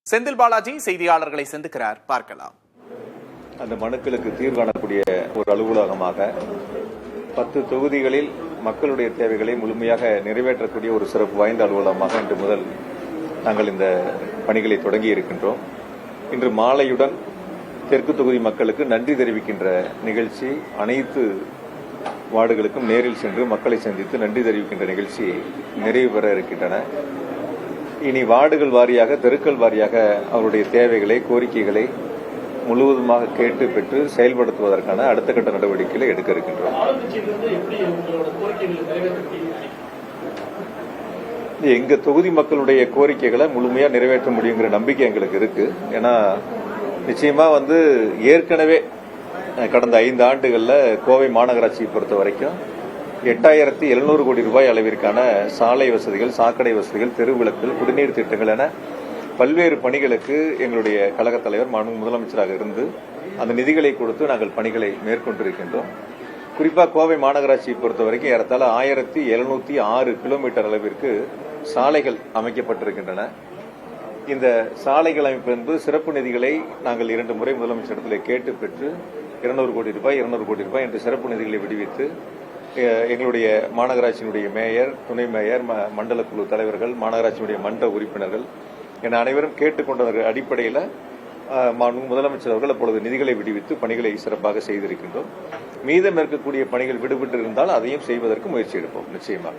செந்தில் பாலாஜி செய்தியாளர்களை சந்திக்கிறார், பார்க்கலாம். அந்த மனுக்களுக்கு தீர்வு காணக்கூடிய ஒரு அலுவலகமாக 10 தொகுதிகளில் மக்களுடைய தேவைகளை முழுமையாக நிறைவேற்றக்கூடிய ஒரு சிறப்பு வாய்ந்த அலுவலகமாக இன்று முதல் நாங்கள் இந்த பணிகளை தொடங்கி இருக்கின்றோம். இன்று மாலையுடன் தெற்கு தொகுதி மக்களுக்கு நன்றி தெரிவிக்கின்ற நிகழ்ச்சி அனைத்து வார்டுகளுக்கும் நேரில் சென்று மக்களை சந்தித்து நன்றி தெரிவிக்கின்ற நிகழ்ச்சி நிறைவு பெற இருக்கின்றன. இனி வார்டுகள் வாரியாக, தெருக்கள் வாரியாக அவருடைய தேவைகளை, கோரிக்கைகளை முழுவதுமாக கேட்டு பெற்று செயல்படுத்துவதற்கான அடுத்த கட்ட நடவடிக்கைகளை எடுக்க இருக்கின்றோம். எங்க தொகுதி மக்களுடைய கோரிக்கைகளை முழுமையா நிறைவேற்ற முடியுங்கிற நம்பிக்கை எங்களுக்கு இருக்கு. ஏன்னா நிச்சயமா ஏற்கனவே கடந்த 5 ஆண்டுகள்ல கோவை மாநகராட்சியை பொறுத்த வரைக்கும் 8700 கோடி ரூபாய் அளவிற்கான சாலை வசதிகள், சாக்கடை வசதிகள், தெருவிளக்குகள், குடிநீர் திட்டங்கள் என பல்வேறு பணிகளுக்கு எங்களுடைய கழக தலைவர் முதலமைச்சராக இருந்து அந்த நிதிகளை கொடுத்து நாங்கள் பணிகளை மேற்கொண்டிருக்கின்றோம். குறிப்பாக கோவை மாநகராட்சியை பொறுத்த வரைக்கும் ஏறத்தாழ 1706 கிலோமீட்டர் அளவிற்கு சாலைகள் அமைக்கப்பட்டிருக்கின்றன. இந்த சாலைகள் அமைப்பு என்பது சிறப்பு நிதிகளை நாங்கள் 2 முறை முதலமைச்சரிடத்தில் கேட்டு பெற்று 200 கோடி ரூபாய் என்று சிறப்பு நிதிகளை விடுவித்து எங்களுடைய மாநகராட்சியினுடைய மேயர், துணை மேயர், மண்டல குழு தலைவர்கள், மாநகராட்சியினுடைய மன்ற உறுப்பினர்கள் என அனைவரும் கேட்டுக்கொண்ட அடிப்படையில் முதலமைச்சர் அவர்கள் அப்பொழுது நிதிகளை விடுவித்து பணிகளை சிறப்பாக செய்திருக்கின்றோம். மீதம் இருக்கக்கூடிய பணிகள் விடுபட்டு இருந்தால் அதையும் செய்வதற்கு முயற்சி எடுப்போம். நிச்சயமாக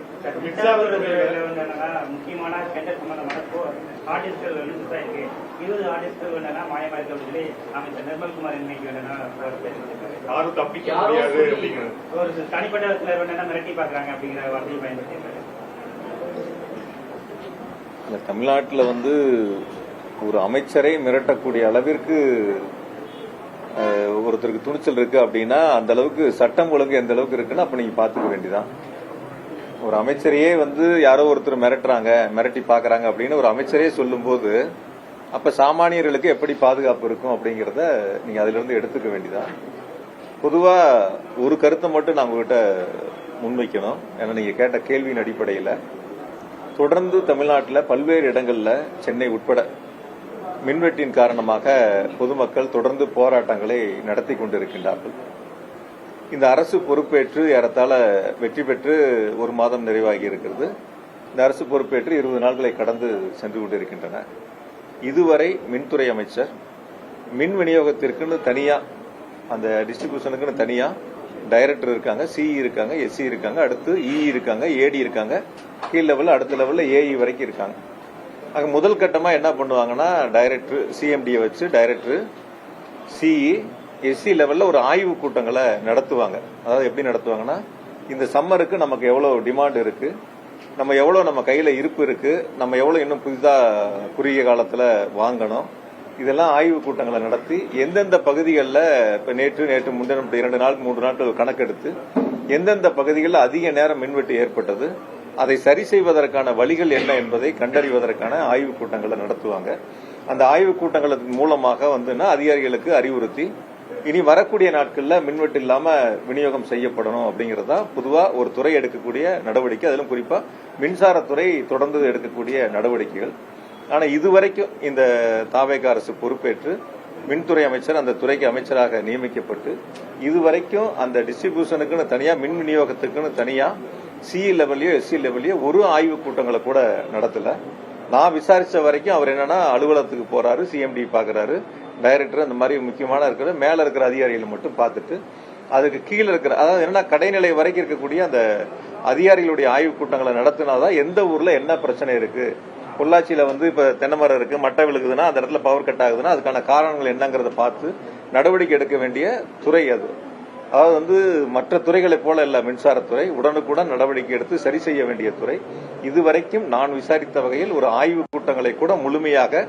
தமிழ்நாட்டில் ஒரு அமைச்சரை மிரட்டக்கூடிய அளவிற்கு ஒருத்தருக்கு துணிச்சல் இருக்கு அப்படின்னா அந்த அளவுக்கு சட்டம் ஒழுங்கு எந்த அளவுக்கு இருக்குன்னு அப்ப நீங்க பாத்துக்க வேண்டியதான். ஒரு அமைச்சரையே யாரோ ஒருத்தர் மிரட்டி பாக்குறாங்க அப்படின்னு ஒரு அமைச்சரே சொல்லும் போது அப்ப சாமானியர்களுக்கு எப்படி பாதுகாப்பு இருக்கும் அப்படிங்கறத நீங்க அதுல இருந்து எடுத்துக்க வேண்டியதான். பொதுவா ஒரு கருத்தை மட்டும் நான் உங்ககிட்ட முன்வைக்கணும். ஏன்னா நீங்க கேட்ட கேள்வியின் அடிப்படையில தொடர்ந்து தமிழ்நாட்டில் பல்வேறு இடங்கள்ல, சென்னை உட்பட மின்வெட்டின் காரணமாக பொதுமக்கள் தொடர்ந்து போராட்டங்களை நடத்தி கொண்டிருக்கின்றார்கள். இந்த அரசு பொறுப்பேற்று ஏறத்தாழ வெற்றி பெற்று 1 மாதம் நிறைவாகி இருக்கிறது. இந்த அரசு பொறுப்பேற்று 20 நாட்களை கடந்து சென்று கொண்டிருக்கின்றன. இதுவரை மின்துறை அமைச்சர் மின் விநியோகத்திற்குன்னு தனியா, அந்த டிஸ்ட்ரிபியூஷனுக்குன்னு தனியா டைரக்டர் இருக்காங்க, சிஇ இருக்காங்க, எஸ்சி இருக்காங்க, அடுத்து இஇ இருக்காங்க, ஏடி இருக்காங்க, கீழ் லெவல், அடுத்த லெவல்ல ஏஇ வரைக்கும் இருக்காங்க. ஆக முதல் கட்டமா என்ன பண்ணுவாங்கன்னா, டைரக்டர் சிஎம்டியை வச்சு டைரக்டர், சிஇ, எஸ்சி லெவல்ல ஒரு ஆய்வு கூட்டங்களை நடத்துவாங்க. அதாவது எப்படி நடத்துவாங்கன்னா, இந்த சம்மருக்கு நமக்கு எவ்வளவு டிமாண்ட் இருக்கு, நம்ம கையில இருப்பு இருக்கு, நம்ம எவ்வளவு இன்னும் புதிதா குறுகிய காலத்துல வாங்கணும், இதெல்லாம் ஆய்வு கூட்டங்களை நடத்தி எந்தெந்த பகுதிகளில் இப்ப நேற்று முன்தினம் 2 நாள் 3 நாட்கள் கணக்கெடுத்து எந்தெந்த பகுதிகளில் அதிக நேரம் மின்வெட்டு ஏற்பட்டது, அதை சரி செய்வதற்கான வழிகள் என்ன என்பதை கண்டறிவதற்கான ஆய்வு கூட்டங்களை நடத்துவாங்க. அந்த ஆய்வு கூட்டங்களின் மூலமாக அதிகாரிகளுக்கு அறிவுறுத்தி இனி வரக்கூடிய நாட்கள்ல மின்வெட்டு இல்லாம விநியோகம் செய்யப்படணும் அப்படிங்கறதா பொதுவா ஒரு துறை எடுக்கக்கூடிய நடவடிக்கை. அதிலும் குறிப்பா மின்சாரத்துறை தொடர்ந்து எடுக்கக்கூடிய நடவடிக்கைகள். ஆனா இதுவரைக்கும் இந்த தாவேகா அரசு பொறுப்பேற்று மின்துறை அமைச்சர் அந்த துறைக்கு அமைச்சராக நியமிக்கப்பட்டு இதுவரைக்கும் அந்த டிஸ்ட்ரிபியூஷனுக்குன்னு தனியா, மின் விநியோகத்துக்குன்னு தனியா சிஇ லெவல்லையோ எஸ்சி லெவல்லையோ ஒரு ஆய்வு கூட்டங்களை கூட நடத்தல. நான் விசாரிச்ச வரைக்கும் அவர் என்னன்னா அலுவலகத்துக்கு போறாரு, சிஎம்டி பாக்குறாரு, டைரக்டர், அந்த மாதிரி முக்கியமான இருக்கிற மேல இருக்கிற அதிகாரிகளை மட்டும் பார்த்துட்டு அதுக்கு கீழே இருக்கிற, அதாவது என்னன்னா கடைநிலை வரைக்கும் இருக்கக்கூடிய அந்த அதிகாரிகளுடைய ஆய்வு கூட்டங்களை நடத்தினாதான் எந்த ஊர்ல என்ன பிரச்சனை இருக்கு, பொள்ளாச்சியில இப்ப தென்னை மரம் இருக்கு, மட்டை விழுகுதுன்னா அந்த இடத்துல பவர் கட் ஆகுதுன்னா அதுக்கான காரணங்கள் என்னங்கறத பார்த்து நடவடிக்கை எடுக்க வேண்டிய துறை அது. அதாவது மற்ற துறைகளை போல இல்ல, மின்சாரத்துறை உடனுக்குடன் நடவடிக்கை எடுத்து சரி செய்ய வேண்டிய துறை. இதுவரைக்கும் நான் விசாரித்த வகையில் ஒரு ஆய்வு கூட்டங்களை கூட முழுமையாக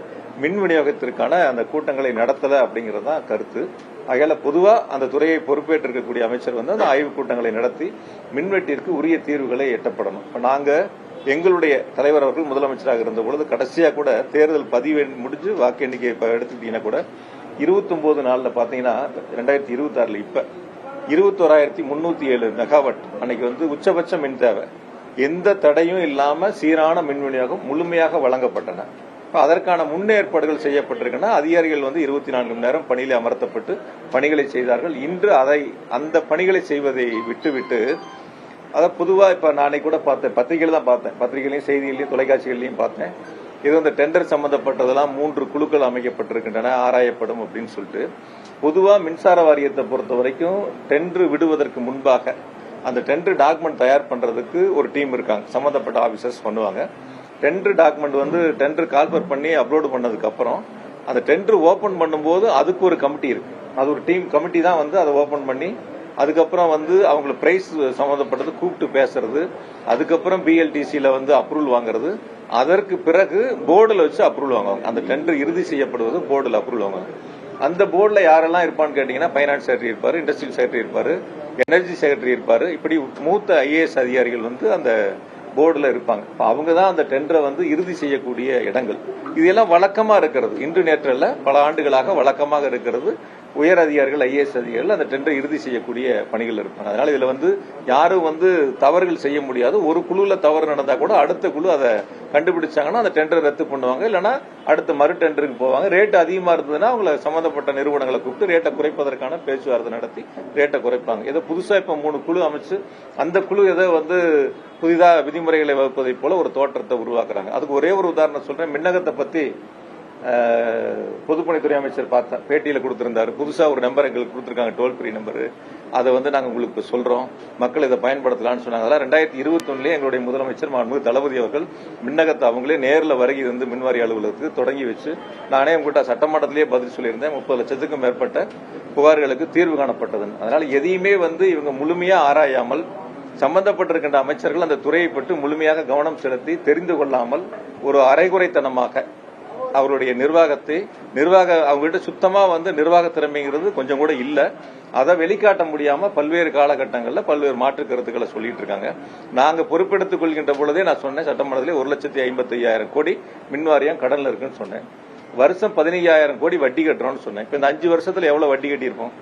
மின் விநியோகத்திற்கான அந்த கூட்டங்களை நடத்தல அப்படிங்கறதுதான் கருத்து. ஆகையால பொதுவா அந்த துறையை பொறுப்பேற்றிருக்கக்கூடிய அமைச்சர் அந்த ஆய்வு கூட்டங்களை நடத்தி மின்வெட்டிற்கு உரிய தீர்வுகளை எட்டப்படணும். நாங்க எங்களுடைய தலைவர் அவர்கள் முதலமைச்சராக இருந்த பொழுது கடைசியா கூட தேர்தல் பதிவு முடிஞ்சு வாக்கு எண்ணிக்கை எடுத்துக்கிட்டீங்கன்னா கூட 29 நாள்ல பாத்தீங்கன்னா 2026 இப்ப 21,307 மெகாவாட் அன்னைக்கு உச்சபட்ச மின் தேவை, எந்த தடையும் இல்லாம சீரான மின் விநியோகம் முழுமையாக வழங்கப்பட்டன. அதற்கான முன்னேற்பாடுகள் செய்யப்பட்டிருக்கின்றன. அதிகாரிகள் வந்து 24 மணி நேரம் பணியில் அமர்த்தப்பட்டு பணிகளை செய்தார்கள். இன்று அந்த பணிகளை செய்வதை விட்டுவிட்டு அதை பொதுவா இப்ப நானே கூட பார்த்தேன், பத்திரிகையில தான் பார்த்தேன், பத்திரிகையிலையும் செய்திகளையும் தொலைக்காட்சிகளையும் பார்த்தேன். இது இந்த டெண்டர் சம்பந்தப்பட்டதெல்லாம் 3 குழுக்கள் அமைக்கப்பட்டிருக்கின்றன, ஆராயப்படும் அப்படின்னு சொல்லிட்டு. பொதுவா மின்சார வாரியத்தை பொறுத்த வரைக்கும் டெண்டர் விடுவதற்கு முன்பாக அந்த டெண்டர் டாக்குமெண்ட் தயார் பண்றதுக்கு ஒரு டீம் இருக்காங்க, சம்பந்தப்பட்ட ஆபீசர்ஸ் பண்ணுவாங்க. டெண்டர் டாக்குமெண்ட் வந்து டெண்டர் கால்பர் பண்ணி அப்லோடு பண்ணதுக்கு அப்புறம் அந்த டெண்டர் ஓபன் பண்ணும்போது அதுக்கு ஒரு கமிட்டி இருக்கு. அது ஒரு டீம் கமிட்டி தான் வந்து அதை ஓபன் பண்ணி அதுக்கப்புறம் வந்து அவங்களுக்கு பிரைஸ் சம்பந்தப்பட்டது கூப்பிட்டு பேசுறது, அதுக்கப்புறம் பிஎல்டிசியில வந்து அப்ரூவல் வாங்குறது, அதற்கு பிறகு போர்டில் வச்சு அப்ரூவல் வாங்குவாங்க. அந்த டெண்டர் இறுதி செய்யப்படுவது போர்டில் அப்ரூவல் வாங்குவாங்க. அந்த போர்டில் யாரெல்லாம் இருப்பான்னு கேட்டீங்கன்னா பைனான்ஸ் செக்ரட்டரி இருப்பாரு, இண்டஸ்ட்ரியல் செக்ரட்டரி இருப்பாரு, எனர்ஜி செக்ரட்டரி இருப்பாரு. இப்படி மூத்த ஐஏஎஸ் அதிகாரிகள் வந்து அந்த போர்டில் இருப்பாங்க. அவங்க தான் அந்த டெண்டரை வந்து இறுதி செய்யக்கூடிய இடங்கள். இதெல்லாம் வழக்கமா இருக்கிறது, இன்று நேற்றல்ல பல ஆண்டுகளாக வழக்கமாக இருக்கிறது. உயர் அதிகாரிகள் ஐஏஎஸ் அதிகாரிகள் அந்த டெண்டரை இறுதி செய்யக்கூடிய பணிகள் இருப்பாங்க. அதனால இதுல வந்து யாரும் வந்து தவறுகள் செய்ய முடியாது. ஒரு குழுல தவறு நடந்தா கூட அடுத்த குழு அதை கண்டுபிடிச்சாங்கன்னா அந்த டெண்டரை ரத்து பண்ணுவாங்க, இல்லைன்னா அடுத்த மறு டெண்டருக்கு போவாங்க. ரேட் அதிகமா இருந்ததுன்னா அவங்களை சம்பந்தப்பட்ட நிறுவனங்களை கூப்பிட்டு ரேட்டை குறைப்பதற்கான பேச்சுவார்த்தை நடத்தி ரேட்டை குறைப்பாங்க. ஏதோ புதுசா இப்ப 3 குழு அமைச்சு அந்த குழு ஏதோ வந்து புதிதா விதிமுறைகளை வகுப்பதை போல ஒரு தோற்றத்தை உருவாக்குறாங்க. அதுக்கு ஒரே ஒரு உதாரணம் சொல்றேன். மின்னகத்தை பத்தி பொதுப்பணித்துறை அமைச்சர் பார்த்தேன், பேட்டியில கொடுத்திருந்தாரு. புதுசா ஒரு நம்பர் எங்களுக்கு கொடுத்திருக்காங்க, டோல் ஃப்ரீ நம்பர். அதை வந்து நாங்க உங்களுக்கு சொல்றோம், மக்கள் இதை பயன்படுத்தலாம்னு சொன்னாங்க. அதெல்லாம் 2021 எங்களுடைய முதலமைச்சர் மாண்புமிகு தளபதி அவர்கள் மின்னகத்தை அவங்களே நேரில் வருகை வந்து மின்வாரி அலுவலகத்துக்கு தொடங்கி வச்சு, நானே உங்ககிட்ட சட்டமன்றத்திலேயே பதில் சொல்லியிருந்தேன், 30 லட்சத்துக்கும் மேற்பட்ட புகார்களுக்கு தீர்வு காணப்பட்டதுன்னு. அதனால எதையுமே வந்து இவங்க முழுமையா ஆராயாமல், சம்பந்தப்பட்டிருக்கின்ற அமைச்சர்கள் அந்த துறையை பற்றி முழுமையாக கவனம் செலுத்தி தெரிந்து கொள்ளாமல் ஒரு அரைகுறைத்தனமாக அவருடைய அவங்ககிட்ட சுத்தமா வந்து நிர்வாக திறமைங்கிறது கொஞ்சம் கூட இல்ல. அதை வெளிக்காட்ட முடியாம பல்வேறு காலகட்டங்களில் பல்வேறு மாற்று கருத்துக்களை சொல்லிட்டு இருக்காங்க. நாங்க பொறுப்பெடுத்துக் கொள்கின்ற பொழுதே நான் சொன்னேன், சட்டமன்றத்திலே 1,55,000 கோடி மின்வாரியம் கடன்ல இருக்குன்னு சொன்னேன். வருஷம் 15,000 கோடி வட்டி கட்டுறோம்னு சொன்னேன். இப்ப இந்த 5 வருஷத்துல எவ்வளவு வட்டி கட்டியிருப்போம்?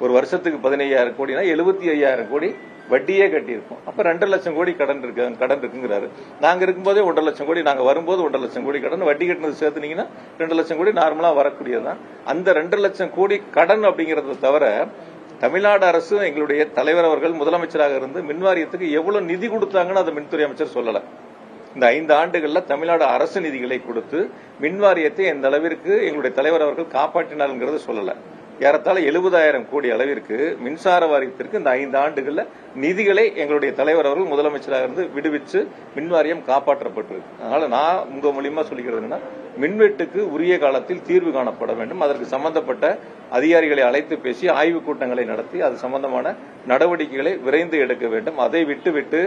ஒரு வருஷத்துக்கு 15,000 கோடினா 75,000 கோடி வட்டியே கட்டியிருப்போம். அப்ப 2 லட்சம் கோடி கடன் இருக்குங்கிறாரு. நாங்க இருக்கும்போதே 1.5 லட்சம் கோடி, நாங்க வரும்போது 1.5 லட்சம் கோடி கடன், வட்டி கட்டினது சேர்த்துனீங்கன்னா 2 லட்சம் கோடி நார்மலா வரக்கூடியதுதான். அந்த 2 லட்சம் கோடி கடன் அப்படிங்கறத தவிர தமிழ்நாடு அரசு, எங்களுடைய தலைவர் அவர்கள் முதலமைச்சராக இருந்து மின்வாரியத்துக்கு எவ்வளவு நிதி கொடுத்தாங்கன்னு அதை மின்துறை அமைச்சர் சொல்லல. இந்த 5 ஆண்டுகள்ல தமிழ்நாடு அரசு நிதிகளை கொடுத்து மின்வாரியத்தை எந்த அளவிற்கு எங்களுடைய தலைவர் அவர்கள் காப்பாற்றினார்ங்கிறத சொல்லல. ஏறத்தாழ 70,000 கோடி அளவிற்கு மின்சார வாரியத்திற்கு இந்த 5 ஆண்டுகள்ல நிதிகளை எங்களுடைய தலைவர் அவர்கள் முதலமைச்சராக இருந்து விடுவிச்சு மின்வாரியம் காப்பாற்றப்பட்டிருக்கு. அதனால நான் உங்க மூலியமா சொல்லிக்கிறது என்னன்னா, மின்வெட்டுக்கு உரிய காலத்தில் தீர்வு காணப்பட வேண்டும். அதற்கு சம்பந்தப்பட்ட அதிகாரிகளை அழைத்து பேசி ஆய்வுக் கூட்டங்களை நடத்தி அது சம்பந்தமான நடவடிக்கைகளை விரைந்து எடுக்க வேண்டும். அதை விட்டுவிட்டு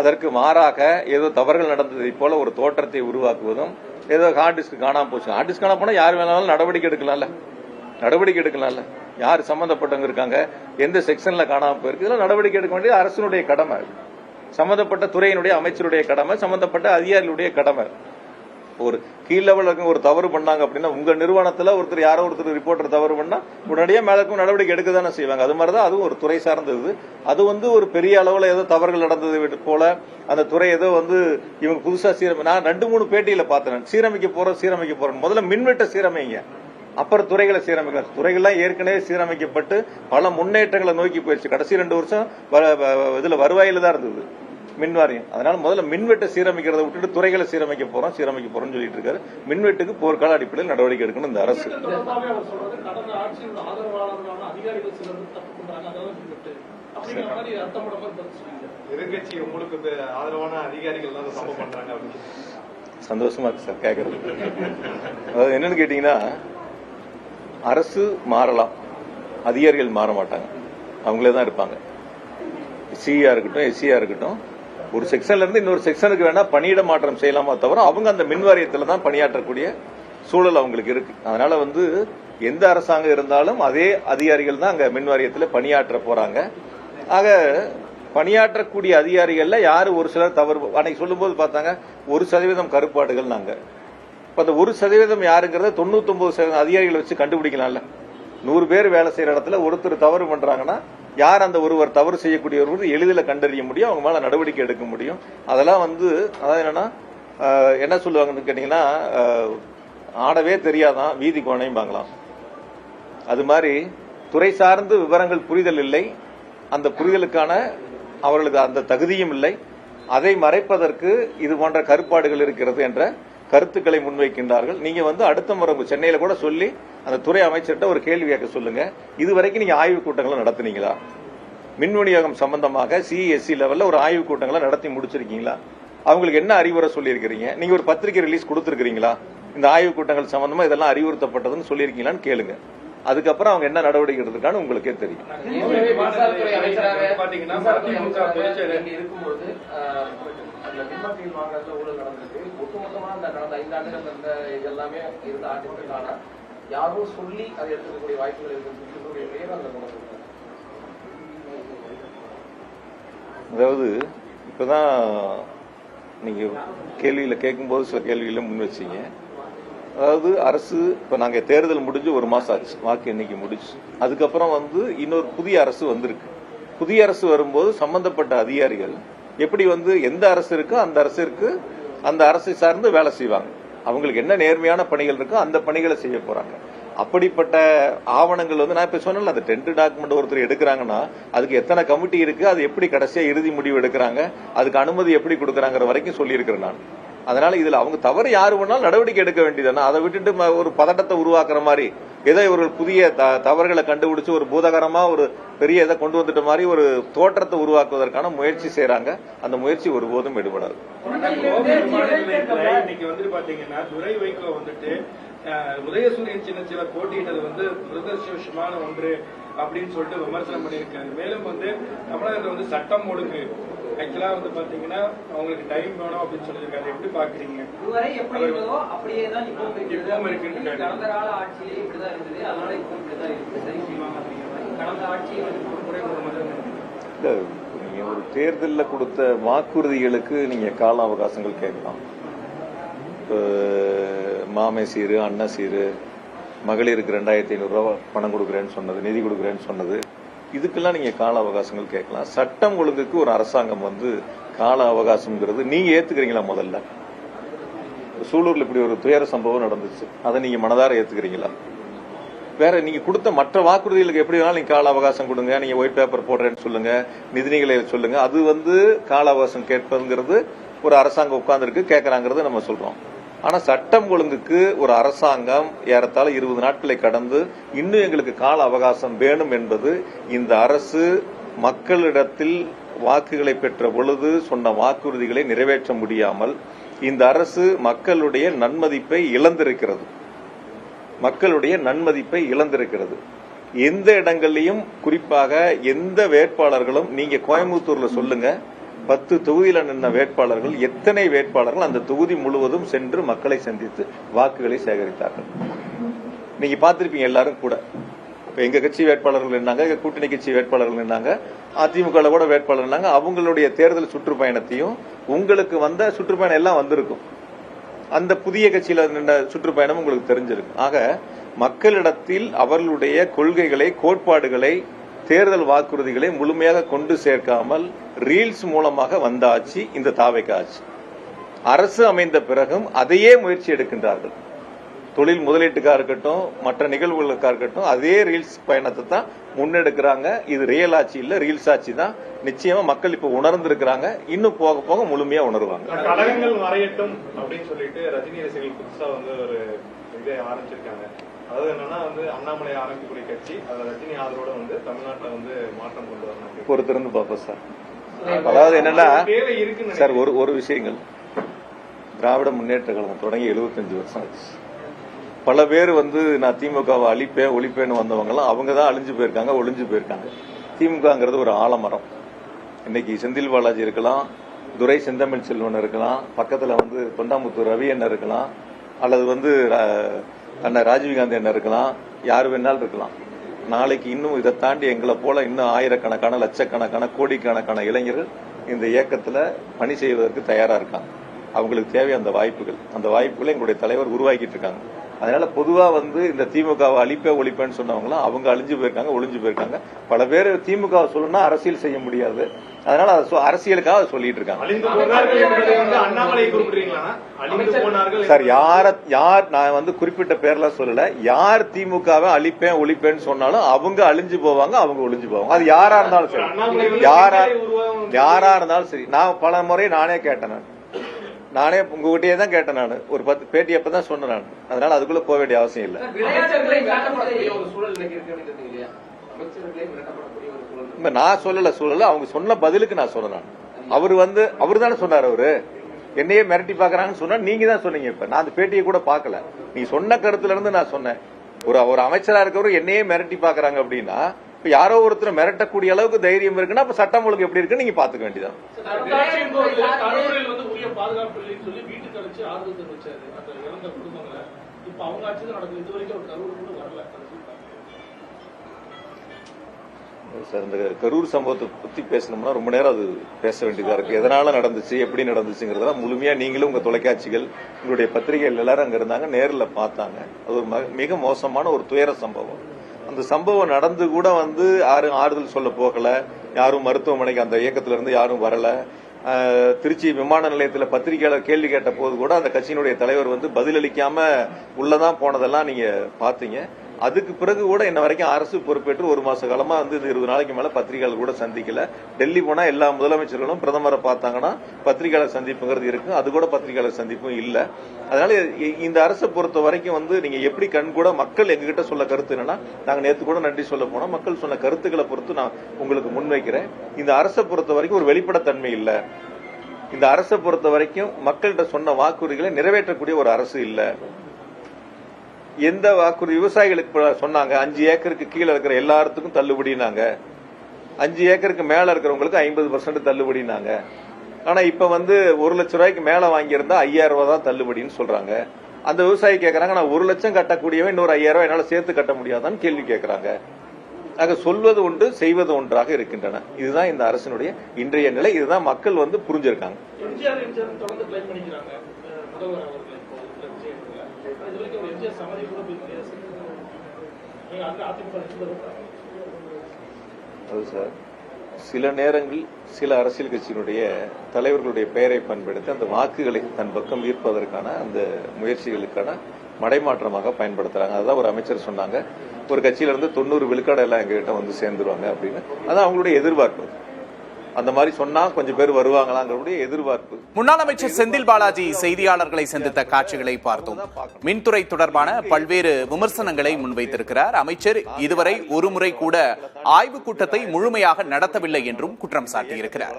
அதற்கு மாறாக ஏதோ தவறுகள் நடந்ததை போல ஒரு தோற்றத்தை உருவாக்குவதும், ஏதோ ஹார்ட் டிஸ்க் காணாம போச்சு, ஹார்ட் டிஸ்க் காணாம போனா யார் வேணாலும் நடவடிக்கை எடுக்கலாம்ல. யார் சம்பந்தப்பட்டவங்க இருக்காங்க, எந்த செக்ஷன்ல காணாம போயிருக்கு, இதெல்லாம் நடவடிக்கை எடுக்க வேண்டியது அரசினுடைய கடமை, சம்பந்தப்பட்ட துறையினுடைய அமைச்சருடைய கடமை, சம்பந்தப்பட்ட அதிகாரிகளுடைய கடமை. ஒரு கீழ் லெவலுக்கு ஒரு தவறு பண்ணாங்க அப்படின்னா, உங்க நிறுவனத்துல யாரோ ஒருத்தர் ரிப்போர்ட்டர் தவறு பண்ணா உடனடியே மேலக்கும் நடவடிக்கை எடுக்க தானே செய்வாங்க. அது மாதிரிதான் அதுவும் ஒரு துறை சார்ந்தது. அது வந்து ஒரு பெரிய அளவுல ஏதோ தவறுகள் நடந்தது போல அந்த துறை ஏதோ வந்து இவங்க புதுசா நான் 2-3 பேட்டியில பார்த்தேன், சீரமைக்க போறேன். முதல்ல மின்வெட்ட சீரமைங்க, அப்புறம் துறைகளை சீரமைக்கலாம். துறைகள்லாம் ஏற்கனவே சீரமைக்கப்பட்டு பல முன்னேற்றங்களை நோக்கி போயிடுச்சு. கடைசி 2 வருஷம் இதுல வருவாயில தான் இருந்தது மின்வாரியம். அதனால முதல்ல மின்வெட்டை சீரமைக்கிறத விட்டுட்டு துறைகளை சீரமைக்க போறோம்னு சொல்லிட்டு இருக்காரு. மின்வெட்டுக்கு போர்க்கால அடிப்படையில் நடவடிக்கை எடுக்கணும் இந்த அரசு. சந்தோஷமா இருக்கு சார் கேட்கறது. அதாவது என்னன்னு கேட்டீங்கன்னா, அரசு மாறலாம், அதிகாரிகள் மாற மாட்டாங்க, அவங்களே தான் இருப்பாங்க. சியா இருக்கட்டும், எஸ்சியா இருக்கட்டும், ஒரு செக்ஷன்ல இருந்து இன்னொரு செக்ஷனுக்கு வேணா பணியிட மாற்றம் செய்யலாமா தவிர அவங்க அந்த மின்வாரியத்தில் தான் பணியாற்றக்கூடிய சூழல் அவங்களுக்கு இருக்கு. அதனால வந்து எந்த அரசாங்கம் இருந்தாலும் அதே அதிகாரிகள் தான் அங்க மின்வாரியத்தில் பணியாற்ற போறாங்க. ஆக பணியாற்றக்கூடிய அதிகாரிகள்ல யாரு ஒரு சிலர் தவறு அன்னைக்கு சொல்லும் போது பார்த்தாங்க, 1% கருப்பாடுகள். நாங்க அந்த 1% யாருங்கிறத 99% அதிகாரிகளை வச்சு கண்டுபிடிக்கலாம்ல. 100 பேர் வேலை செய்யற இடத்துல ஒருத்தர் தவறு பண்றாங்கன்னா யார் அந்த ஒருவர் தவறு செய்யக்கூடியவர் எளிதில் கண்டறிய முடியும், அவங்க மேல நடவடிக்கை எடுக்க முடியும். அதெல்லாம் வந்து அதாவது என்னன்னா, என்ன சொல்லுவாங்கன்னு கேட்டீங்கன்னா, ஆடவே தெரியாதான் வீதி கோணையும்பாங்களாம். அது மாதிரி துறை சார்ந்து விவரங்கள் புரிதல் இல்லை, அந்த புரிதலுக்கான அவர்களுக்கு அந்த தகுதியும் இல்லை, அதை மறைப்பதற்கு இது போன்ற கருப்பாடுகள் இருக்கிறது என்ற கருத்துக்களை முன்வைக்கின்றார்கள். நீங்க அடுத்த முறை சென்னையில கூட சொல்லி அந்த துறை அமைச்சர்கிட்ட ஒரு கேள்வி கேட்க சொல்லுங்க. இதுவரைக்கும் நீங்க ஆய்வுக் கூட்டங்களை நடத்தினீங்களா? மின் விநியோகம் சம்பந்தமாக சிஎஸ்சி லெவல்ல ஒரு ஆய்வுக் கூட்டங்களை நடத்தி முடிச்சிருக்கீங்களா? அவங்களுக்கு என்ன அறிவுரை சொல்லியிருக்கிறீங்க? நீங்க ஒரு பத்திரிகை ரிலீஸ் கொடுத்திருக்கீங்களா? இந்த ஆய்வுக் கூட்டங்கள் சம்பந்தமா இதெல்லாம் அறிவுறுத்தப்பட்டதுன்னு சொல்லியிருக்கீங்களான்னு கேளுங்க. அதுக்கப்புறம் அவங்க என்ன நடவடிக்கை எடுத்திருக்கான்னு உங்களுக்கே தெரியும். அதாவது இப்பதான் நீங்க கேள்வியில கேட்கும்போது சில கேள்விகளை முன் வச்சீங்க. அதாவது அரசு இப்ப நாங்க தேர்தல் முடிஞ்சு ஒரு மாசம் ஆச்சு, வாக்கு எண்ணிக்கை முடிச்சு. அதுக்கப்புறம் இன்னொரு புதிய அரசு வந்திருக்கு. புதிய அரசு வரும்போது சம்பந்தப்பட்ட அதிகாரிகள் எப்படி எந்த அரசு இருக்கோ அந்த அரசை சார்ந்து வேலை செய்வாங்க. அவங்களுக்கு என்ன நேர்மையான பணிகள் இருக்கோ அந்த பணிகளை செய்ய போறாங்க. அப்படிப்பட்ட ஆவணங்கள் நான் இப்ப சொன்னல, அந்த டென்ட் டாக்குமெண்ட் ஒருத்தர் எடுக்கிறாங்கன்னா அதுக்கு எத்தனை கமிட்டி இருக்கு, அது எப்படி கடைசியா இறுதி முடிவு எடுக்கிறாங்க, அதுக்கு அனுமதி எப்படி கொடுக்கறாங்கிற வரைக்கும் சொல்லியிருக்கிறேன் நான். அதனால இதுல அவங்க தவறு யாரு வேணாலும் நடவடிக்கை எடுக்க வேண்டியதானே. அதை விட்டுட்டு ஒரு பதட்டத்தை உருவாக்குற மாதிரி ஏதோ இவர்கள் புதிய தவறுகளை கண்டுபிடிச்சு ஒரு பூதகரமா ஒரு பெரிய இதை கொண்டு வந்துட்ட மாதிரி ஒரு தோற்றத்தை உருவாக்குவதற்கான முயற்சி செய்யறாங்க. அந்த முயற்சி ஒருபோதும் எடுபடாது. உதயசூரியன் சின்னச்சில போட்டியிட்டது துரதிருஷ்டவசமான ஒன்று அப்படின்னு சொல்லிட்டு விமர்சனம் பண்ணியிருக்காரு. மேலும் தமிழகத்துல சட்டம் ஒழுங்கு ஆக்சுவலா பாத்தீங்கன்னா அவங்களுக்கு டைம் வேணும் அப்படின்னு சொல்லியிருக்காரு. எப்படி பாக்குறீங்க? இதுவரை எப்படி இருந்ததோ அப்படியே தான் இப்பவும் இருக்கு. கடந்த கால ஆட்சியிலே இப்படிதான் இருந்தது, அதனால இப்போ இப்படிதான் இருக்கு. சரி செய்வாங்க அப்படிங்கிற மாதிரி கடந்த ஆட்சியை நீங்க ஒரு தேர்தலில் கொடுத்த வாக்குறுதிகளுக்கு நீங்க கால அவகாசங்கள் கேட்கலாம். மாமே சீரு, அண்ணா சீரு, மகளிருக்கு 2500 ரூபாய் பணம் கொடுக்குறேன்னு சொன்னது, நிதி கொடுக்குறேன்னு சொன்னது, இதுக்கெல்லாம் நீங்க கால அவகாசங்கள் கேட்கலாம். சட்டம் ஒழுங்குக்கு ஒரு அரசாங்கம் கால அவகாசம்ங்கிறது நீங்க ஏத்துக்கிறீங்களா? முதல்ல சூலூர்ல இப்படி ஒரு துயர சம்பவம் நடந்துச்சு, அதை நீங்க மனதார ஏத்துக்கிறீங்களா? வேற நீங்க கொடுத்த மற்ற வாக்குறுதிகளுக்கு எப்படி வேணாலும் நீங்க கால அவகாசம் கொடுங்க, நீங்க ஒயிட் பேப்பர் போடுறேன்னு சொல்லுங்க, நிதிநிலை சொல்லுங்க, அது கால அவகாசம் கேட்பதுங்கிறது ஒரு அரசாங்கம் உட்கார்ந்துருக்கு கேட்கறாங்கிறது நம்ம சொல்றோம். ஆனா சட்டம் ஒழுங்குக்கு ஒரு அரசாங்கம் ஏறத்தாழ 20 நாட்களை கடந்து இன்னும் எங்களுக்கு கால அவகாசம் வேணும் என்பது இந்த அரசு மக்களிடத்தில் வாக்குகளை பெற்ற பொழுது சொன்ன வாக்குறுதிகளை நிறைவேற்ற முடியாமல் இந்த அரசு மக்களுடைய நன்மதிப்பை இழந்திருக்கிறது. எந்த இடங்கள்லையும் குறிப்பாக எந்த வேட்பாளர்களும் நீங்க கோயம்புத்தூர்ல சொல்லுங்க, 10 தொகுதியில நின்ற வேட்பாளர்கள் எத்தனை வேட்பாளர்கள் அந்த தொகுதி முழுவதும் சென்று மக்களை சந்தித்து வாக்குகளை சேகரித்தார்கள்? நீங்க பார்த்திருப்பீங்க எல்லாரும் கூட. இப்ப எங்க கட்சி வேட்பாளர்கள் நின்னாங்க, எங்க கூட்டணி கட்சி வேட்பாளர்கள் நின்னாங்க, அதிமுக கூட வேட்பாளர் நின்னாங்க. அவங்களுடைய தேர்தல் சுற்றுப்பயணத்தையும் உங்களுக்கு வந்த சுற்றுப்பயணம் எல்லாம் வந்திருக்கும். அந்த புதிய கட்சியில நின்ற சுற்றுப்பயணம் உங்களுக்கு தெரிஞ்சிருக்கும். ஆக மக்களிடத்தில் அவர்களுடைய கொள்கைகளை, கோட்பாடுகளை, தேர்தல் வாக்குறுதிகளை முழுமையாக கொண்டு சேர்க்காமல் ரீல்ஸ் மூலமாக வந்த ஆட்சி இந்த தாவேக ஆட்சி. அரசு அமைந்த பிறகும் அதையே முயற்சி எடுக்கின்றார்கள். தொழில் முதலீட்டுக்கா இருக்கட்டும், மற்ற நிகழ்வுகளுக்கா இருக்கட்டும், அதே ரீல்ஸ் பயணத்தை தான் முன்னெடுக்கிறாங்க. இது ரியல் ஆட்சி இல்ல, ரீல்ஸ் ஆட்சி தான். நிச்சயமா மக்கள் இப்ப உணர்ந்திருக்கிறாங்க, இன்னும் போக போக முழுமையா உணர்வாங்க. கழகங்கள் மறையட்டும் அப்படின்னு சொல்லிட்டு ரஜினி ரசிகர்கள் புதுசா ஒரு இதை ஆரம்பிச்சிருக்காங்க. அதாவது என்னன்னா அண்ணாமலை ஆரம்பிக்கக்கூடிய கட்சி அதை ரஜினி ஆதரவோட தமிழ்நாட்டுல மாற்றம் கொண்டு வரணும். பொறுத்திருந்து பாப்போம் சார். அதாவது என்னன்னா சார், ஒரு விஷயங்கள், திராவிட முன்னேற்ற கழகம் தொடங்கி 75 வருஷம் ஆச்சு. பல பேர் நான் திமுகவை அழிப்பேன் ஒழிப்பேன்னு வந்தவங்க எல்லாம் அவங்க தான் அழிஞ்சு போயிருக்காங்க, ஒளிஞ்சு போயிருக்காங்க. திமுகங்கிறது ஒரு ஆலமரம். இன்னைக்கு செந்தில் பாலாஜி இருக்கலாம், துரை செந்தமிழ் செல்வன் இருக்கலாம், பக்கத்துல தொண்டாமுத்தூர் ரவி அண்ணன் இருக்கலாம், அல்லது அண்ணன் ராஜீவ்காந்தி அண்ணன் இருக்கலாம், யாரு வேணாலும் இருக்கலாம். நாளைக்கு இன்னும் இதை தாண்டி எங்களை போல இன்னும் ஆயிரக்கணக்கான, லட்சக்கணக்கான, கோடிக்கணக்கான இளைஞர்கள் இந்த இயக்கத்துல பணி செய்வதற்கு தயாரா இருக்காங்க. அவங்களுக்கு தேவை அந்த வாய்ப்புகளை எங்களுடைய தலைவர் உருவாக்கிட்டு இருக்காங்க. அதனால பொதுவா வந்து இந்த திமுகவை அழிப்பே ஒழிப்பேன்னு சொன்னவங்களாம் அவங்க அழிஞ்சு போயிருக்காங்க, ஒளிஞ்சு போயிருக்காங்க. பல பேர் திமுக சொல்லணும்னா அரசியல் செய்ய முடியாது, அதனால அரசியலுக்காக அதை சொல்லிட்டு இருக்காங்க. சார், யார் நான் வந்து குறிப்பிட்ட பேர்லாம் சொல்லல, யார் திமுகவை அழிப்பேன் ஒழிப்பேன்னு சொன்னாலும் அவங்க அழிஞ்சு போவாங்க, அவங்க ஒளிஞ்சு போவாங்க. அது யாரா இருந்தாலும் சரி, யாரா இருந்தாலும் சரி. நான் பல முறை நானே கேட்டேன், நானே உங்ககிட்டயே தான் கேட்டேன். நான் ஒரு 10 பேட்டி அப்பதான் சொன்னேன் நான். அதனால அதுக்குள்ள போக வேண்டிய அவசியம் இல்லை. நான் சொல்லல சூழல, அவங்க சொன்ன பதிலுக்கு நான் சொன்னேன். அவரு தானே சொன்னார், அவரு என்னையே மிரட்டி பாக்குறாங்கன்னு சொன்னா நீங்க தான் சொன்னீங்க. இப்ப நான் அந்த பேட்டியை கூட பாக்கல, நீ சொன்ன கருத்துல இருந்து நான் சொன்னேன். ஒரு அமைச்சரா இருக்கவரு என்னையே மிரட்டி பாக்குறாங்க அப்படின்னா, இப்ப யாரோ ஒருத்தர் மிரட்டக்கூடிய அளவுக்கு தைரியம் இருக்குன்னா அப்ப சட்டம் ஒழுங்கு எப்படி இருக்குன்னு நீங்க பாத்துக்க வேண்டியதான். சார், இந்த கரூர் சம்பவத்தை பத்தி பேசணும்னா ரொம்ப நேரம் அது பேச வேண்டியதா இருக்கு. எதனால நடந்துச்சு, எப்படி நடந்துச்சுங்கிறதெல்லாம் முழுமையா நீங்களும் உங்க தொலைக்காட்சிகள், உங்களுடைய பத்திரிகைகள் எல்லாரும் அங்க இருந்தாங்க, நேரில் பார்த்தாங்க. அது ஒரு மிக மோசமான ஒரு துயர சம்பவம். அந்த சம்பவம் நடந்து கூட வந்து யாரும் ஆறுதல் சொல்ல போகல, யாரும் மருத்துவமனைக்கு அந்த இயக்கத்துல இருந்து யாரும் வரல. திருச்சி விமான நிலையத்தில் பத்திரிகையாளர் கேள்வி கேட்ட போது கூட அந்த கட்சியினுடைய தலைவர் வந்து பதிலளிக்காம உள்ளதான் போனதெல்லாம் நீங்க பாத்தீங்க. அதுக்கு பிறகு கூட இன்ன வரைக்கும் அரசு பொறுப்பேற்று 1 மாச காலமா வந்து 20 நாளைக்கு மேல பத்திரிகையாளர் கூட சந்திக்கல. டெல்லி போனா எல்லா முதலமைச்சர்களும் பிரதமரை பார்த்தாங்கன்னா பத்திரிகையாளர் சந்திப்புங்கிறது இருக்கு, அது கூட பத்திரிகையாளர் சந்திப்பும் இல்ல. அதனால இந்த அரசை பொறுத்த வரைக்கும் வந்து நீங்க எப்படி கண் கூட மக்கள் எங்ககிட்ட சொல்ல கருத்து என்னன்னா, நாங்க நேத்து கூட நன்றி சொல்ல போனோம், மக்கள் சொன்ன கருத்துக்களை பொறுத்து நான் உங்களுக்கு முன்வைக்கிறேன். இந்த அரசை பொறுத்த வரைக்கும் ஒரு வெளிப்படைத்தன்மை இல்ல. இந்த அரசை பொறுத்த வரைக்கும் மக்கள்கிட்ட சொன்ன வாக்குறுதிகளை நிறைவேற்றக்கூடிய ஒரு அரசு இல்ல. எந்த வாக்குறுதி விவசாயிகளுக்கு சொன்னாங்க, 5 ஏக்கருக்கு கீழே இருக்கிற எல்லாத்துக்கும் தள்ளுபடினாங்க, 5 ஏக்கருக்கு மேல இருக்கிறவங்களுக்கு 50% தள்ளுபடினாங்க. ஆனா இப்ப வந்து 1 லட்சம் ரூபாய்க்கு மேல வாங்கியிருந்தா 5000 ரூபாய் தான் தள்ளுபடின்னு சொல்றாங்க. அந்த விவசாயி கேட்கறாங்க, நான் 1 லட்சம் கட்டக்கூடியவன் இன்னொரு 5000 ரூபாய் என்னால சேர்த்து கட்ட முடியாதான்னு கேள்வி கேட்கறாங்க. ஆக சொல்வது ஒன்று, செய்வது ஒன்றாக இருக்கின்றன. இதுதான் இந்த அரசினுடைய இன்றைய நிலை. இதுதான் மக்கள் வந்து புரிஞ்சிருக்காங்க. அது சார், சில நேரங்களில் சில அரசியல் கட்சியினுடைய தலைவர்களுடைய பெயரை பயன்படுத்தி அந்த வாக்குகளை தன் பக்கம் ஈர்ப்பதற்கான அந்த முயற்சிகளுக்கான மடைமாற்றமாக பயன்படுத்துறாங்க. அதான் ஒரு அமைச்சர் சொன்னாங்க, ஒரு கட்சியில இருந்து 90 விழுக்காடு எல்லாம் எங்ககிட்ட வந்து சேர்ந்துருவாங்க அப்படின்னு. அதான் அவங்களுடைய எதிர்பார்ப்பு. அந்த மாதிரி சொன்னா கொஞ்சம் பேர் வருவாங்களாங்கிறதுடைய எதிர்பார்ப்பு. முன்னாள் அமைச்சர் செந்தில் பாலாஜி செய்தியாளர்களை சந்தித்த காட்சிகளை பார்த்தோம். மின்துறை தொடர்பான பல்வேறு விமர்சனங்களை முன்வைத்திருக்கிறார் அமைச்சர். இதுவரை ஒரு முறை கூட ஆய்வுக் கூட்டத்தை முழுமையாக நடத்தவில்லை என்றும் குற்றம் சாட்டியிருக்கிறார்.